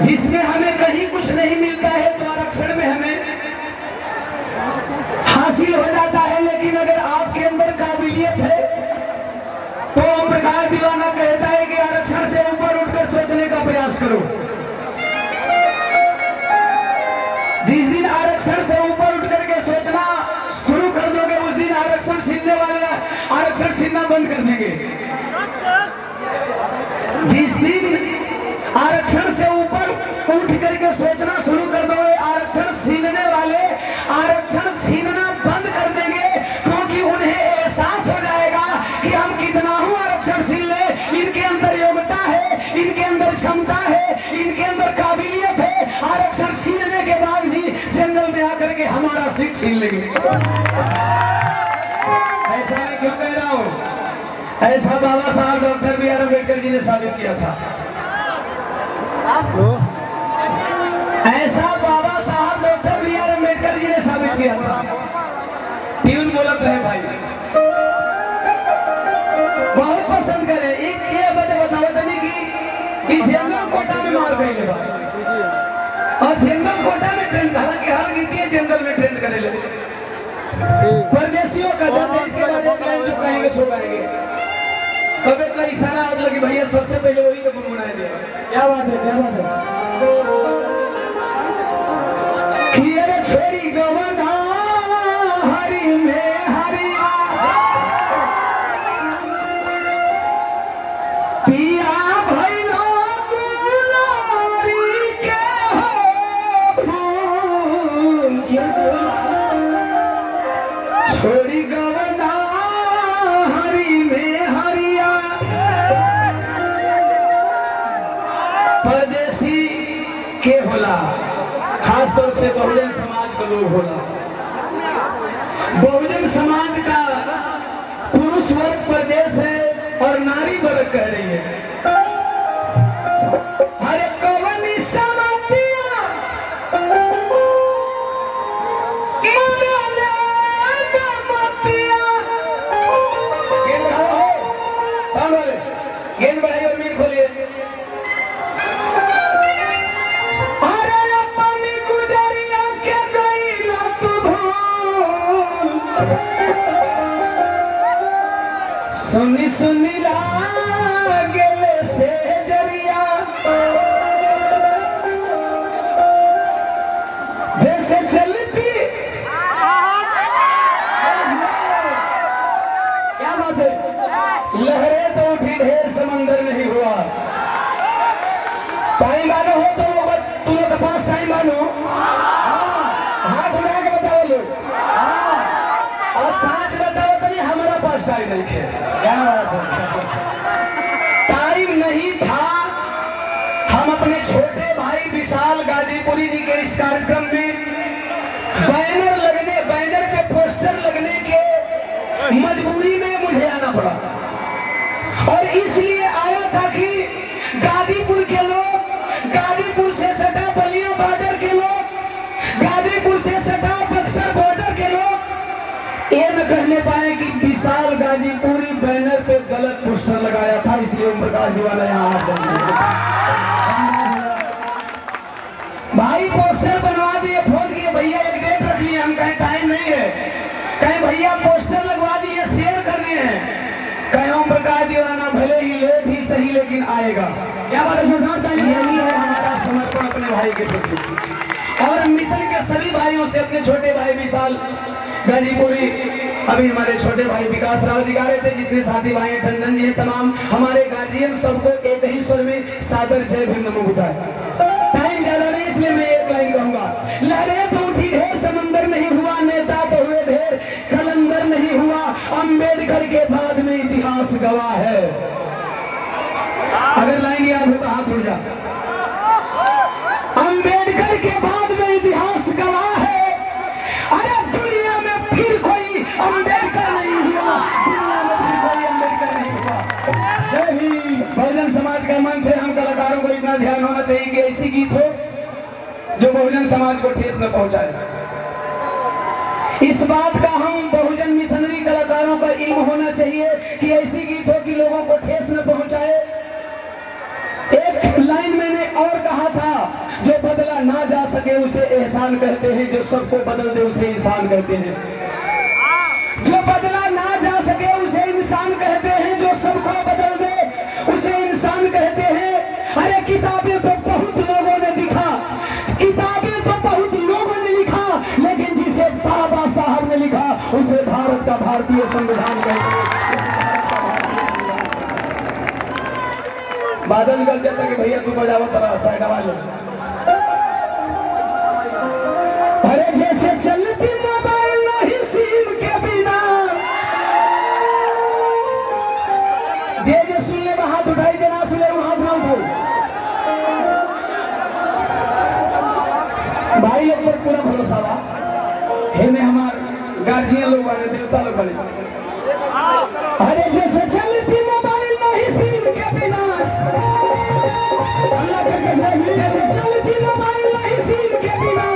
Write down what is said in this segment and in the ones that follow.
जिसमें हमें कहीं कुछ नहीं मिलता है तो आरक्षण में हमें हासिल हो जाता है। लेकिन अगर आपके अंदर काबिलियत है तो ओम प्रकाश दीवाना कहता है कि आरक्षण से ऊपर उठकर सोचने का प्रयास करो। जिस दिन आरक्षण से ऊपर उठ करके सोचना शुरू कर दोगे उस दिन आरक्षण छीनने वाले आरक्षण छीनना बंद कर देंगे। जिस दिन आरक्षण से ऊपर उठ करके सोचना शुरू कर दोगे आरक्षण छीनने वाले आरक्षण छीनना बंद कर देंगे, क्योंकि उन्हें एहसास हो जाएगा कि हम कितना हूं आरक्षण छीन ले, इनके अंदर योग्यता है, इनके अंदर क्षमता है, इनके अंदर काबिलियत है। आरक्षण छीनने के बाद भी जंगल में आकर के हमारा सीट छीन लेंगे। ऐसा मैं क्यों कह रहा हूं? ऐसा बाबा साहब doctor B are Ambedkar ji ने साबित किया था। ऐसा बाबा साहब doctor B are Ambedkar ji ने साबित किया था। ट्यून बोलत रहे भाई, बहुत पसंद करे। एक ये बताओ तनी कि जनरल कोटा में मार गई और जनरल कोटा में ट्रेंड, हालांकि हाल गिनती है जनरल में ट्रेंड करे ले परदेशियों का दर्द। इसके बाद एक लाइन जो कहेंगे सो गाएंगे। कभी का इशारा आप लगे भैया सबसे पहले वही को गुनगुनाए दिया। क्या बात है, क्या बात है। खियर छोड़ी गवना हरी में हरिया पिया भइलो गुलारी के हो फूल छोड़ी गवना हरी में हरिया। परदेसी के होला, खासतौर से बहुजन समाज का लोग होला। बहुजन समाज का पुरुष वर्ग प्रदेश है और नारी वर्ग कह रही है। हरे कवनी समातिया गेंद बढ़ाइए और मीट खोलिए। सुनी सुनी लागले से जरिया जैसे चलती। क्या बात है? लहरें तो उठी ढेर समंदर नहीं हुआ। टाइम मानो हो तो बस तुम लोग के पास टाइम मानो। हाथ उठा के बताओ लोग, और सांच बताओ तो नहीं हमारा पास टाइम नहीं है। टाइम नहीं था। हम अपने छोटे भाई विशाल गाजीपुरी जी के इस कार्यक्रम में बैनर पे पोस्टर लगने के मजबूरी में मुझे आना पड़ा, और इसलिए आया था कि गाजीपुर के लोग, गाजीपुर से सटा बलिया बॉर्डर के लोग, गाजीपुर से सटा बक्सर बॉर्डर के लोग ये न कहने पाए कि विशाल गाजीपुरी बैनर पे गलत पोस्टर लगाया था। इसलिए ओम प्रकाश दीवाना यहाँ भाई पोस्टर बनवा दिए, फोन किए भैया एक डेट रख लिए, हम कहें टाइम नहीं है, कहें भैया पोस्टर लगवा दिए, शेयर कर दिए हैं, कहें ओम प्रकाश दीवाना भले ही लेट ही सही लेकिन आएगा। क्या बात है? यही है हमारा समर्पण अपने भाई के प्रति। और मिशन के सभी भाइयों से, अपने छोटे भाई विशाल गाजीपुरी, अभी हमारे छोटे भाई विकास राव जी गा रहे थे, जितने साथी भाई टंडन जी, तमाम हमारे गार्जियन, सबको एक ही स्वर में सादर जय भीम नमो बुद्धाय। टाइम ज्यादा नहीं इसलिए मैं एक लाइन कहूंगा। लहरें तो उठी ढेर समंदर नहीं हुआ, नेता तो हुए ढेर कलंदर नहीं हुआ, अम्बेडकर के बाद में इतिहास गवाह है। अगर लाइन याद हो तो हाथ उड़ जा। अम्बेडकर के बाद में इतिहास गवाह है। अरे दुनिया में फिर कोई अम्बेडकर नहीं हुआ, दुनिया में फिर कोई अम्बेडकर नहीं हुआ। जय हिंद। बहुजन समाज का मंच है, हम कलाकारों को इतना ध्यान होना चाहिए कि ऐसी गीत हो जो बहुजन समाज को ठेस न पहुंचाए। इस बात का हम बहुजन मिशनरी कलाकारों का इल्म होना चाहिए कि ऐसी गीत हो कि लोगों को ठेस न पहुंचाए। एक लाइन मैंने और कहा था सके उसे एहसान कहते हैं, जो सबको बदल दे उसे इंसान कहते हैं। जो बदला ना जा सके उसे इंसान कहते हैं, जो सबको बदल दे उसे इंसान कहते हैं। अरे किताबें तो बहुत लोगों ने लिखा, किताबें तो बहुत लोगों ने लिखा, लेकिन जिसे बाबा साहब ने लिखा उसे भारत का भारतीय संविधान कहते हैं। बादल निकल जाता कि भैया तू बजावा पैगावा ले। अरे जैसे चलती मोबाइल नहीं सिम के बिना, जे सुन ले हाथ उठाई, जे ना सुन ले हाथ ना उठाओ। भाई लोग पर पूरा भरोसा बा, हेने हमार गार्जियन लोग बने, देवता लोग बने। अरे जैसे चलती मोबाइल नहीं सिम के बिना, अल्लाह के कहने जैसे चलती मोबाइल नहीं सिम के बिना,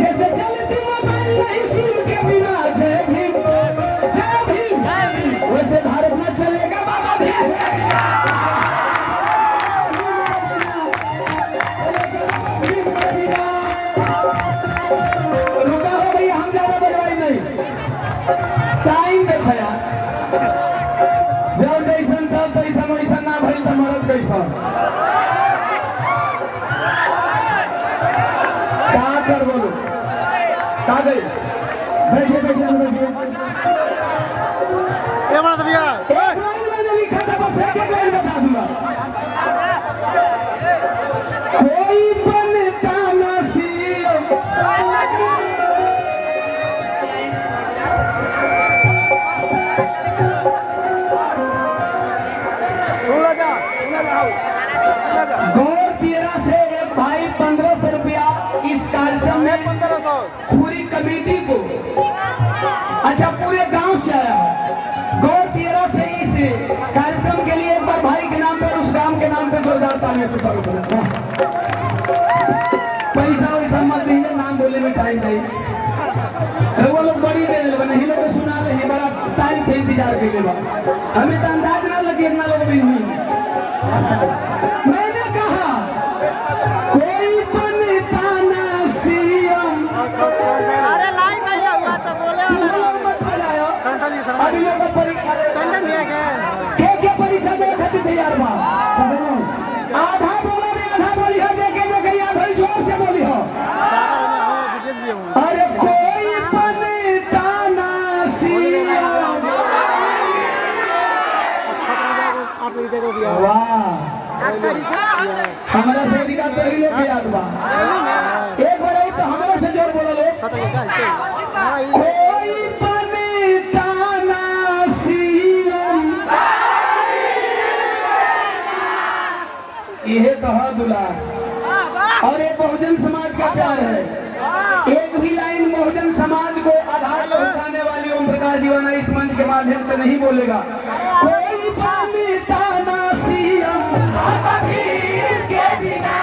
जैसे चलती मोबाइल नहीं सिम के बिना, जय भीम जय भीम, वैसे भारत में चलेगा बाबा भीम। रुका हो भैया, हम ज्यादा बजवाई नहीं, टाइम देखो यार, जब जैसन तब तैसन वैसन ना भइल त मरद कैसन। का कर बोलो का गई, बैठिए बैठिए बैठिए। एक लाइन मैंने लिखा था, बस एक लाइन बता दूंगा। कोई बनता नसीब, गौर पीरा से एक भाई 1500 रुपया इस कार्यक्रम में पूरी कमेटी को, अच्छा पूरे गांव से आया है। गौर पीरा से इस कार्यक्रम के लिए एक बार भाई के नाम पर, उस गांव के नाम पर जोरदार तालियों से स्वागत करें। पैसा वैसा मत दीजिए, नाम बोले में टाइम नहीं, वो लोग बड़ी दे दे नहीं, लोग सुना रहे बड़ा टाइम से इंतजार के लिए, हमें तो अंदाज ना लगे इतना लोग भी नहीं। मैंने कहा कोई बनता ना सीएम, अरे लाइन नहीं हुआ तो बोले मत बजाओ। अभी लोग परीक्षा के परीक्षा दे खातिर तैयार बा, आधा बोलो में आधा बोली हो, देखे देखे याद हो, जोर से बोली हो। अरे कोई बनता ना सीएम, वाह हमारा से दिखा तो ही लोग याद बा। एक बार तो हमारे से जोर बोला लो, कोई बनता ना सीएम, यह कहा दुलार और एक बहुजन समाज का प्यार है। एक भी लाइन बहुजन समाज को आधार पहुंचाने वाली ओम प्रकाश दीवाना इस मंच के माध्यम से नहीं बोलेगा। कोई बनता ना सीएम बाबा भीम के बिना,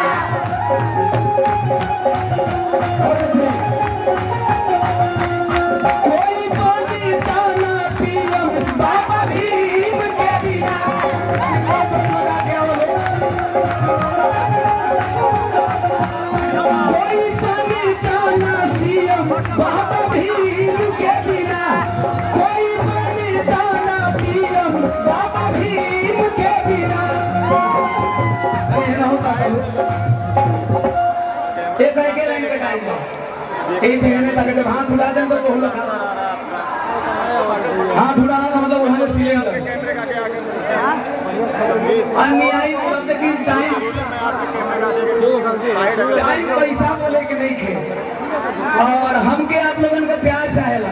कोई बनता ना पीएम बाबा भीम के बिना। कोई बनता ना सीएम बाबा भीम के बिना, कोई बनता ना पीएम बाबा भीम के बिना। अरे ना होता एक एक लाइन का टाइम है, इस कहने तक जब हाथ उड़ा दें तो वो लगा, हाथ उड़ाना का मतलब वहां सिलेंडर अन्यायी बोलते कि टाइम पैसा बोले कि नहीं खे, और हमके आप लोगन का प्यार चाहेला।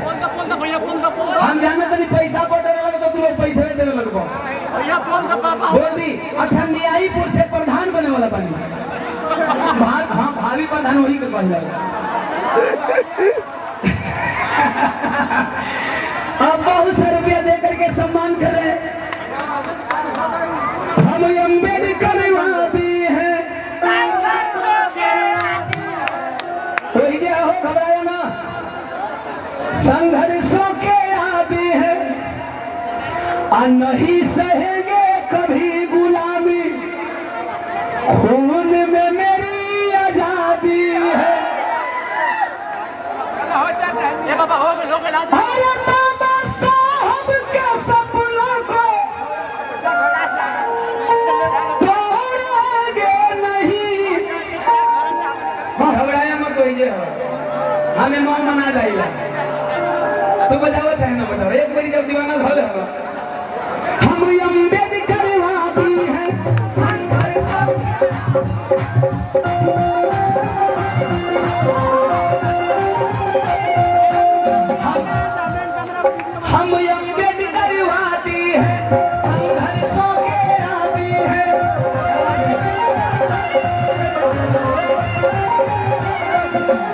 हम जाने तो नहीं पैसा बोले तो तुम लोग पैसे में देने लगो बोल दी। अच्छा न्यायपुर से प्रधान बने वाला बनी, हाँ भावी प्रधान वही के बन जाएगा। अब बहुत से रुपया दे करके सम्मान करे, हम अम्बेडकर वादी हैं, वही जो हो घबराया ना, संघर्षों के आदी है, और नहीं सहेंगे कभी गुलामी, खून में अरे बाबा साहब के सपनों को तोड़ेंगे नहीं। घबराया मत होइए, हमें मौ मना जाइला। तो बजाओ चाहे ना बजाओ, एक बारी जब दीवाना धो ले हम अम्बेडकरवादी हैं संघर्ष। हम अम्बेडकरवादी हैं संघर्षों के आदी हैं।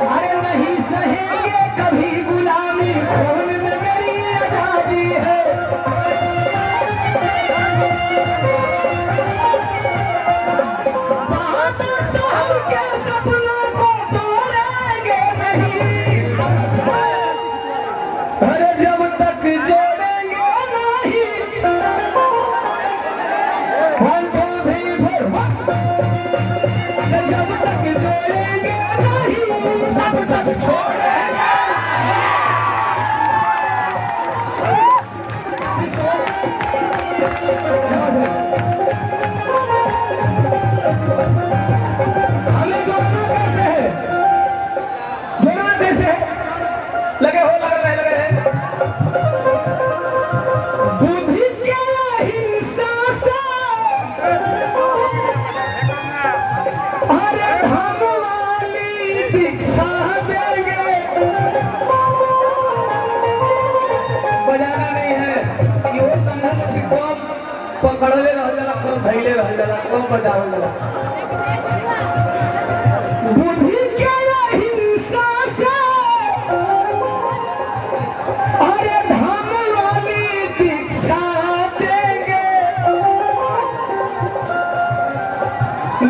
अरे नहीं सहेंगे कभी गुलामी, खून में मेरी आजादी है। बाबा साहब के सपनों को तोड़ेंगे नहीं। अरे जब तक जोड़ेंगे नहीं, 1 2 3 4 जब तक जोड़ेंगे नहीं तब तक छोड़ेंगे। हमें जोड़ना कैसे है, जोड़ना कैसे है? लगे हो, लगे रहे, लगे रहे। बुद्धि के अहिंसा से अरे धर्म वाली दीक्षा देंगे। बजाना नहीं है, ये समझ कि कौन पकड़ले रह जाला, कौन धैले रह जाला, कौन बजावल जाला। बुद्धि के अहिंसा से अरे धर्म वाली दीक्षा देंगे।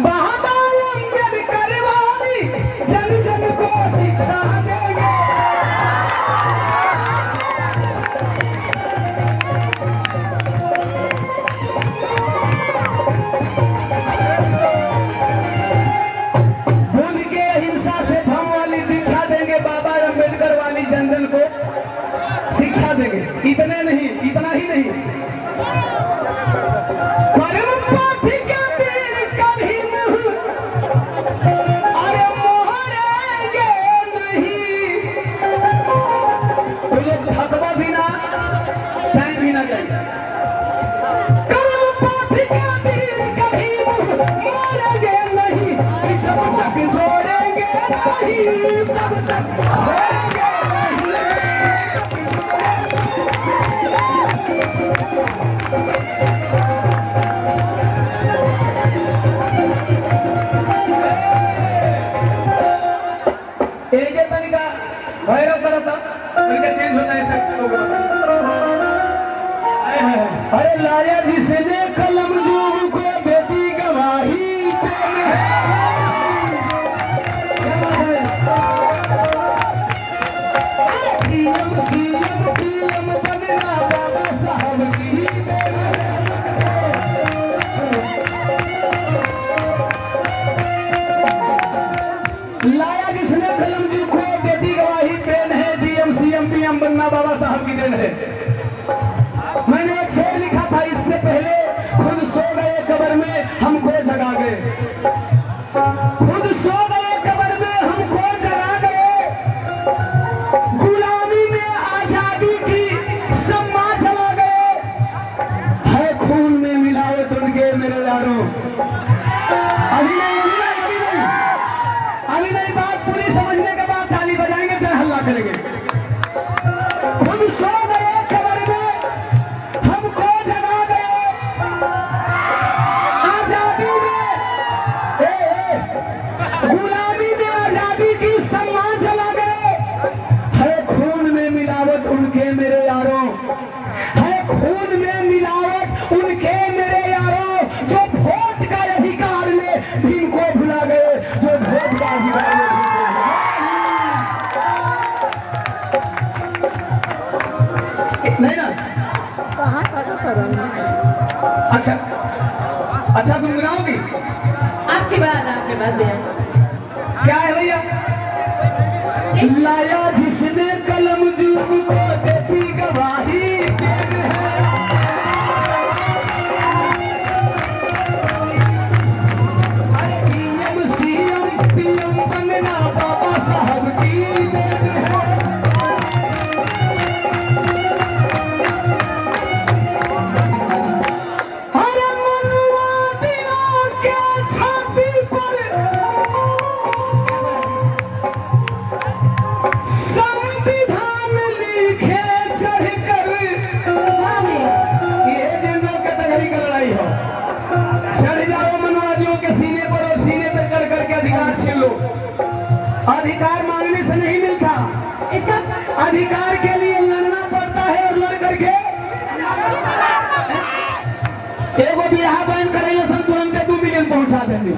बाबा अम्बेडकर वाली जन जन को शिक्षा देंगे। बुद्धि के अहिंसा से धर्म वाली दीक्षा देंगे, बाबा अम्बेडकर वाली जन जन को शिक्षा देंगे। इतने नहीं, इतना ही नहीं, परम पाठी के वीर कभी मुँह अरे मोहरेंगे नहीं। तो लोग हकवा भी ना, टाइम भी ना जाए। परम पाठी के वीर कभी मुँह मोहरेंगे नहीं। जब तक जोड़ेंगे नहीं तब तक छोड़ेंगे नहीं। एक ये तनिका भैरव तरफ था, तनिका चेंज होता है सब लोग। अरे लाया जिसने कलम जुग को बेटी गवाही देने है। पीएम सीएम पीएम बनना बाबा साहब की देन है। लाया जिसने कलम जुग को बेटी गवाही पेन है। डीएम सीएम पीएम बनना बाबा साहब की देन है। मैंने एक शेर लिखा था इससे पहले, खुद सो गए कब्र में हमको जगा गए। खुद सो गए कब्र में हमको जगा गए। गुलामी में आजादी की सम्मा चला गए। है खून में मिलावट उनके मेरे यारों। अभी नहीं, अभी नहीं, अभी नहीं, अभी नहीं। बात पूरी समझने के बाद ताली बजाएंगे चाहे हल्ला करेंगे। खुद सो गए कब्र में हमको जगा गए। आजादी में गुलामी में आजादी की सम्मान चला गए। है खून में मिलावट उनके मेरे यारों। है खून में मिलावट उनके मेरे यारों। जो वोट का अधिकार ले इनको भुला गए, जो वोट का अधिकार ले नहीं ना। अच्छा अच्छा, तुम गिनाओगी? आपके बाद दिया। क्या है भैया? लाया जिसने कलम एगो बिरहा बैन करेंगे सन तुरंत 2 मिलियन पहुंचा देंगे।